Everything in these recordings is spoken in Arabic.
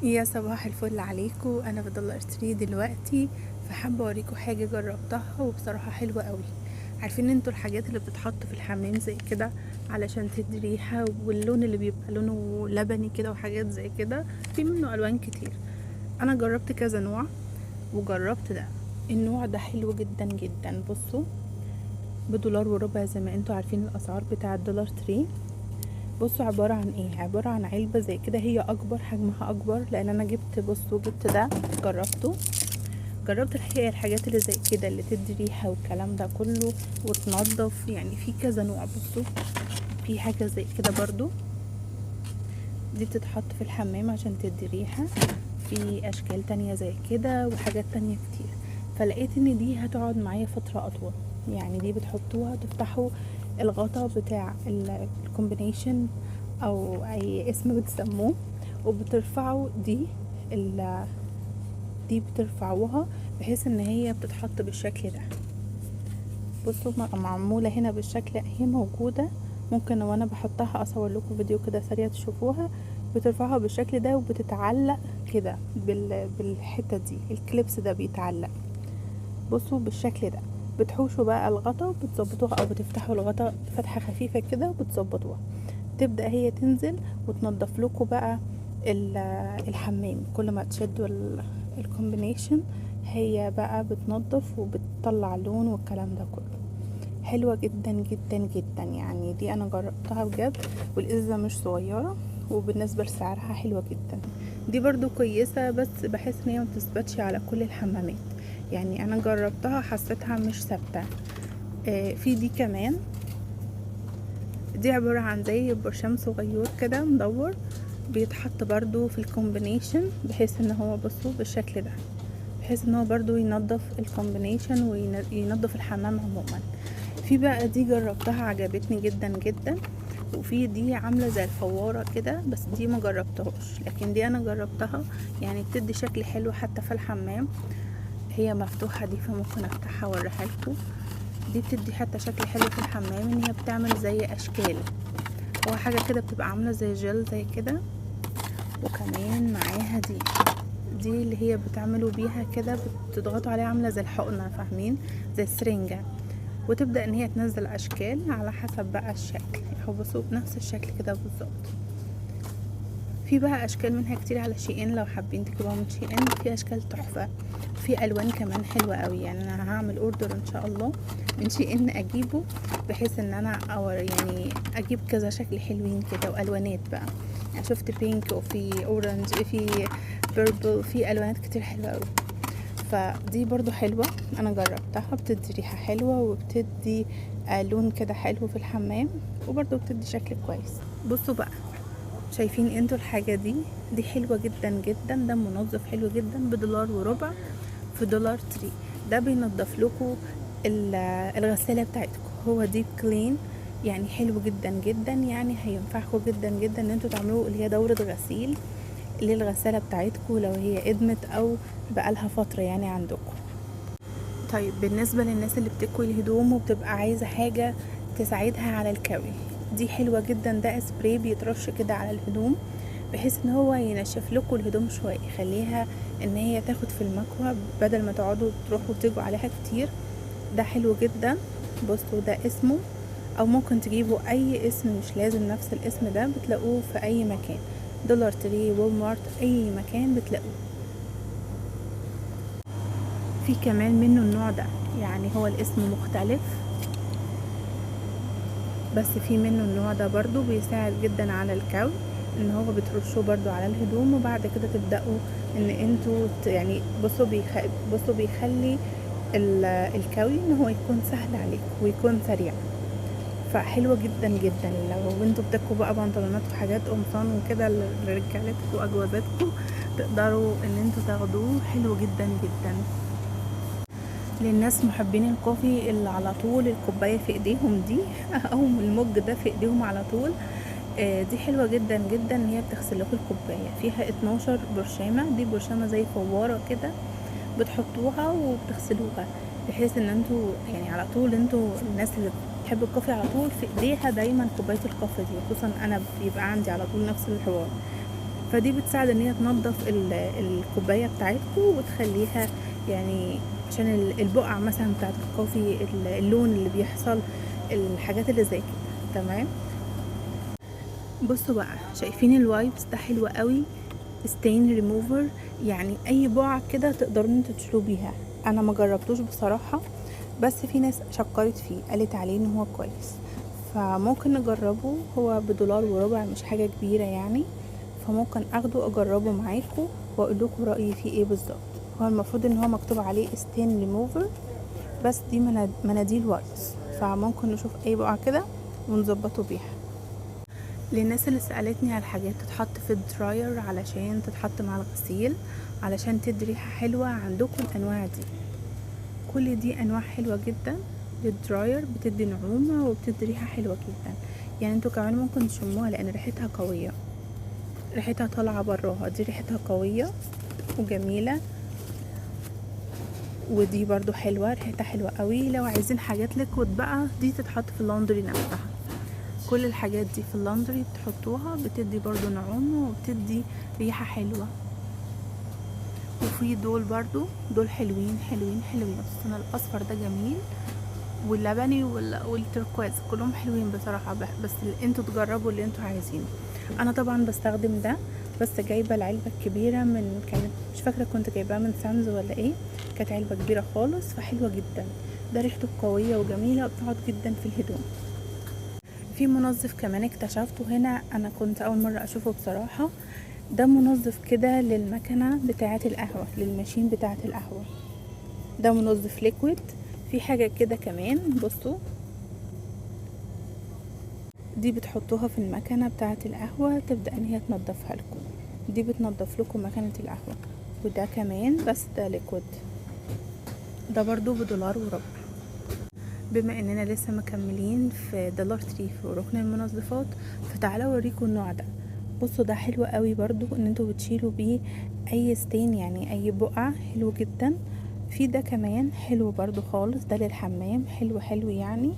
يا صباح الفل عليكم. انا بضل اشتري دلوقتي، فحابه اوريكم حاجه جربتها وبصراحه حلوه قوي. عارفين انتوا الحاجات اللي بتتحط في الحمام زي كده علشان تدي ريحه، واللون اللي بيبقى لونه لبني كده وحاجات زي كده، في منه الوان كتير. انا جربت كذا نوع وجربت ده. النوع ده حلو جدا جدا. بصوا، بدولار وربع زي ما انتوا عارفين الاسعار بتاع الدولار تري. بصوا عبارة عن ايه، عبارة عن علبة زي كده، هي اكبر، حجمها اكبر، لان انا جبت، بصوا جبت ده جربته. جربت الحقيقة الحاجات اللي زي كده اللي تدي ريحة والكلام ده كله وتنضف، يعني في كذا نوع. بصوا، في حاجة زي كده برضو، دي بتتحط في الحمام عشان تدي ريحة. في اشكال تانية زي كده وحاجات تانية كتير. فلقيت ان دي هتقعد معايا فترة اطول. يعني دي بتحطوها تفتحوا الغطا بتاع الكومبينيشن او اي اسم بتسموه، وبترفعوا دي بترفعوها بحيث ان هي بتتحط بالشكل ده. بصوا معمولة هنا بالشكل، هي موجودة. ممكن وانا بحطها اصور لكم فيديو كده سريع تشوفوها. بترفعها بالشكل ده وبتتعلق كده بالحتة دي، الكليبس ده بيتعلق. بصوا بالشكل ده. بتحوشوا بقى الغطا وبتظبطوها، او بتفتحوا الغطا فتحة خفيفة كده وبتظبطوها. تبدأ هي تنزل وتنضف لكم بقى الحمام. كل ما تشدوا الكومبينيشن هي بقى بتنضف وبتطلع لون والكلام ده كله. حلوة جدا جدا جدا، يعني دي انا جربتها بجد. والازازة مش صغيرة، وبالنسبة لسعرها حلوة جدا. دي برضو كويسة، بس بحس ان هي متثبتش على كل الحمامات. يعني انا جربتها حسيتها مش ثابتة. في دي كمان، دي عبارة عن زي برشام صغير كده مدور، بيتحط برضو في الكومبينيشن بحيث ان هو، بصوا بالشكل ده، بحيث ان هو برضو ينظف الكومبينيشن وينظف الحمام عموما. في بقى دي جربتها عجبتني جدا جدا. وفي دي عاملة زي الفوارة كده، بس دي ما جربتهاش، لكن دي انا جربتها. يعني بتدي شكل حلو حتى في الحمام. هي مفتوحة دي، فممكن افتحها واوريها لكم. دي بتدي حتى شكل حلو في الحمام، ان هي بتعمل زي اشكال. هو حاجة كده بتبقى عاملة زي جل زي كده. وكمان معاها دي اللي هي بتعملوا بيها كده، بتضغطوا عليها عاملة زي الحقنة، فاهمين؟ زي السرنجة. وتبدأ ان هي تنزل اشكال على حسب بقى الشكل. هو بصوا بنفس الشكل كده بالظبط. في بقى اشكال منها كتير على شي ان، لو حابين تجيبوها من شي ان في اشكال تحفة. في الوان كمان حلوة قوي. يعني انا هعمل اوردر ان شاء الله من شي ان اجيبه، بحيث ان انا يعني اجيب كذا شكل حلوين كده والوانات بقى. يعني شفت بينك وفي اورنج، في بيربل، في الوانات كتير حلوة قوي. فدي برضو حلوة، انا جربتها، بتدي ريحة حلوة وبتدي لون كده حلو في الحمام، وبرضو بتدي شكل كويس. بصوا بقى، شايفين انتوا الحاجة دي حلوة جدا جدا. ده منظف حلو جدا بدولار وربع، في دولار تري. ده بينظف لكم الغسالة بتاعتكم. هو ديب كلين، يعني حلو جدا جدا. يعني هينفعكم جدا جدا ان انتوا تعملوا اللي هي دورة غسيل للغسالة بتاعتكم لو هي ادمت او بقالها فترة يعني عندكم. طيب بالنسبة للناس اللي بتكوي الهدوم وبتبقى عايزة حاجة تساعدها على الكوي، دي حلوة جدا. ده سبراي بيترش كده على الهدوم، بحيث ان هو ينشف لكم الهدوم شوية، يخليها ان هي تاخد في المكوى بدل ما تقعدوا تروحوا وتيجوا عليها كتير. ده حلو جدا. بصوا ده اسمه، او ممكن تجيبوا اي اسم، مش لازم نفس الاسم ده، بتلاقوه في اي مكان، دولار تري، وول مارت، اي مكان بتلاقوه. في كمان منه النوع ده، يعني هو الاسم مختلف، بس في منه النوع ده برضو بيساعد جدا على الكوي. ان هو بترشوه برضو على الهدوم، وبعد كده تبدأوا ان انتوا يعني بصوا بيخلي الكوي ان هو يكون سهل عليكم ويكون سريع. فحلوة جدا جدا لو انتوا بتاكوا بقى بنطلونات وحاجات قمصان وكده لرجالتكم واجوازاتكم، تقدروا ان انتوا تاخدوه. حلو جدا جدا للناس محبين الكوفي اللي على طول الكوباية في ايديهم دي او المج ده في ايديهم على طول. دي حلوة جدا جدا، ان هي بتغسل لكم الكوباية. فيها 12 برشامة، دي برشامة زي فوارة كده، بتحطوها وبتغسلوها، بحيث ان انتوا يعني على طول، انتوا الناس اللي بتحب الكوفي على طول في ايديها دايما كوباية الكوفي دي. خصوصا انا بيبقى عندي على طول نفس الحوار. فدي بتساعد ان هي تنظف الكوبايه بتاعتكم وتخليها يعني عشان البقع مثلا بتاعت الكوفي، اللون اللي بيحصل، الحاجات اللي زي كده. تمام. بصوا بقى، شايفين الوايبس ده حلو قوي، ستين ريموفر، يعني اي بقعه كده تقدروا انتوا تشيلوا بيها. انا ما جربتوش بصراحه، بس في ناس شكرت فيه قالت عليه ان هو كويس، فممكن نجربه. هو $1.25، مش حاجه كبيره يعني، فممكن اخده اجربه معاكم واقول لكم رايي فيه ايه بالظبط. هو المفروض ان هو مكتوب عليه ستين ريموفر، بس دي مناديل وايبس، فممكن نشوف اي بقعه كده ونظبطه بيها. للناس اللي سألتني على حاجات تتحط في الدراير علشان تتحط مع الغسيل علشان تدي ريحة حلوة، عندكم الأنواع دي، كل دي أنواع حلوة جدا للدراير، بتدي نعومة وبتدي ريحة حلوة جدا. يعني انتوا كمان ممكن تشموها لأن ريحتها قوية، ريحتها طالعة براها، دي ريحتها قوية وجميلة. ودي برضو حلوة، ريحتها حلوة قوي. لو عايزين حاجات ليكويد بقى، دي تتحط في اللوندري نفسها. كل الحاجات دي في اللندري بتحطوها بتدي برضو نعومة وبتدي ريحة حلوة. وفي دول برضو، دول حلوين حلوين حلوين، خصوصا الاصفر ده جميل، واللبني والتركواز، كلهم حلوين بصراحة. بس انتوا تجربوا اللي انتوا عايزينه. انا طبعا بستخدم ده، بس جايبة العلبة الكبيرة كانت مش فاكرة كنت جايباها من سامز ولا ايه، كانت علبة كبيرة خالص فحلوة جدا. ده ريحته قوية وجميلة وبتقعد جدا في الهدوم. في منظف كمان اكتشفته هنا، انا كنت اول مرة اشوفه بصراحة. ده منظف كده للمكنة بتاعة القهوة، للماشين بتاعة القهوة. ده منظف ليكويد. في حاجة كده كمان، بصوا، دي بتحطوها في المكنة بتاعة القهوة تبدأ ان هي تنظفها لكم. دي بتنظف لكم مكنة القهوة. وده كمان، بس ده ليكويد، ده برضو $1.25. بما اننا لسه مكملين في دولار تري في ركن المنظفات، فتعالوا اوريكم النوع ده. بصوا ده حلو قوي برضو، ان انتوا بتشيلوا بيه اي ستين، يعني اي بقع، حلو جدا. في ده كمان حلو برضو خالص، ده للحمام، حلو حلو يعني.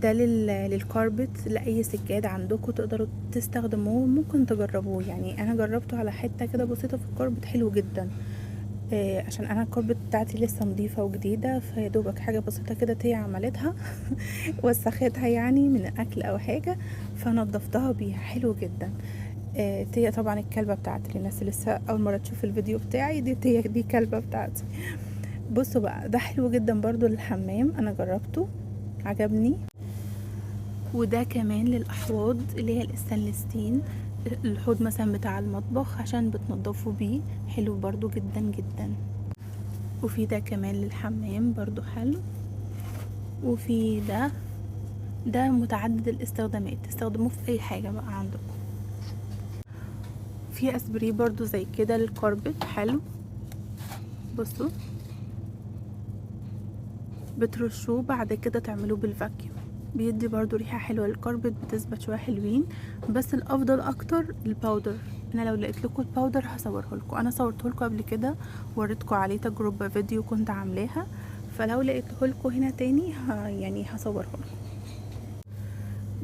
ده للكاربت، لاي سجاد عندكم تقدروا تستخدموه، ممكن تجربوه. يعني انا جربته على حته كده بسيطه في الكاربت، حلو جدا. عشان انا الكاربت بتاعتي لسه نظيفه وجديده، فيدوبك حاجه بسيطه كده تي عملتها وسختها يعني من اكل او حاجه، فنضفتها بيها، حلو جدا. تيا طبعا الكلبه بتاعتي، للناس اللي لسه اول مره تشوف الفيديو بتاعي، دي تيا، دي كلبه بتاعتي. بصوا بقى، ده حلو جدا برضو للحمام، انا جربته عجبني. وده كمان للاحواض اللي هي الستانلستين، الحوض مثلا بتاع المطبخ عشان بتنضفوا بيه، حلو برضو جدا جدا. وفي ده كمان للحمام برضو حلو. وفي ده متعدد الاستخدامات، تستخدموه في اي حاجة بقى عندكم. في اسبري برضو زي كده للكاربت، حلو. بصوا، بترشوه بعد كده تعملوه بالفاكيوم، بيدي برضو ريحة حلوة للكاربت، بتثبت شوية حلوين. بس الافضل اكتر الباودر. انا لو لقيت لكم الباودر هصوره لكم، انا صورته لكم قبل كده، وريتكم عليه تجربة فيديو كنت عاملاها، فلو لقيته لكم هنا تاني يعني هصوره لكم.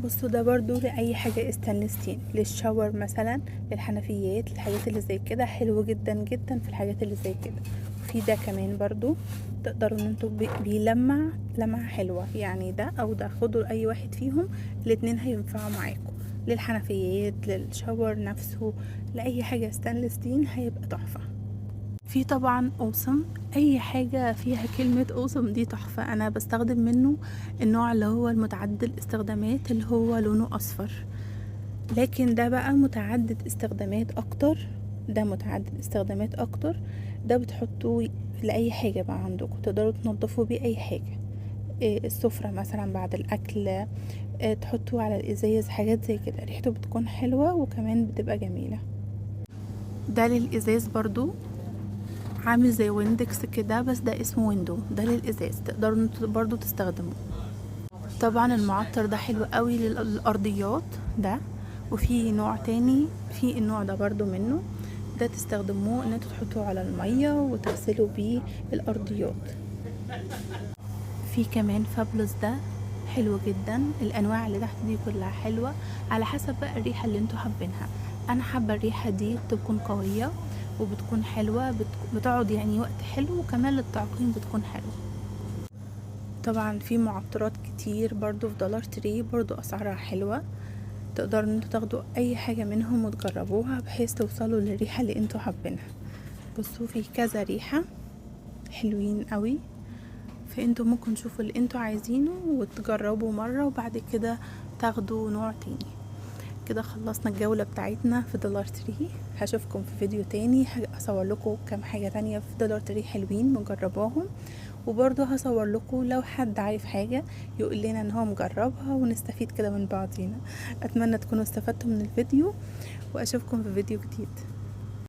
بصوا ده برضو لأي حاجة استانلستين، للشاور مثلا، للحنفيات، الحاجات اللي زي كده، حلو جدا جدا في الحاجات اللي زي كده. وفي ده كمان برضو تقدروا ان انتوا بيلمع لمعة حلوة، يعني ده او ده، خدوا اي واحد فيهم، الاتنين هينفعوا معاكم للحنفيات، للشاور نفسه، لأي حاجة استانلستين هيبقى تحفة. في طبعا اوسم، اي حاجة فيها كلمة اوسم دي تحفة. انا بستخدم منه النوع اللي هو المتعدد الاستخدامات، اللي هو لونه اصفر، لكن ده بقى متعدد استخدامات اكتر. ده متعدد استخدامات اكتر، ده بتحطوه لاي حاجة بقى عندكم، تقدروا تنضفوا بيه اي حاجة. السفرة مثلا بعد الاكل، تحطوه على الازاز، حاجات زي كده، ريحته بتكون حلوة وكمان بتبقى جميلة. ده للازاز برضو، عامل زي ويندكس كده، بس ده اسمه ويندو، ده للازاز، تقدروا انتوا برضو تستخدموه. طبعا المعطر ده حلو قوي للارضيات ده. وفي نوع تاني، في النوع ده برضو منه، ده تستخدموه ان انتوا تحطوه على المية وتغسلوا بيه الارضيات. في كمان فابلس، ده حلو جدا. الانواع اللي تحت دي كلها حلوة، على حسب بقى الريحة اللي انتوا حابينها. انا حابه الريحه دي تكون قويه وبتكون حلوه، بتقعد يعني وقت حلو، وكمان للتعقيم بتكون حلوه. طبعا في معطرات كتير برضو في دولار تري، برضو اسعارها حلوه، تقدروا ان انتوا تاخدوا اي حاجه منهم وتجربوها بحيث توصلوا للريحه اللي انتوا حابينها. بصوا في كذا ريحه حلوين قوي، فانتوا ممكن تشوفوا اللي انتوا عايزينه وتجربوا مرة وبعد كده تاخدوا نوع تاني. كده خلصنا الجولة بتاعتنا في دولار تري. هشوفكم في فيديو تاني هصور لكم كام حاجة تانية في دولار تري حلوين مجرباهم، وبرضه هصور لكم لو حد عارف حاجة يقول لنا ان هو مجربها ونستفيد كده من بعضينا. اتمنى تكونوا استفدتوا من الفيديو، واشوفكم في فيديو جديد.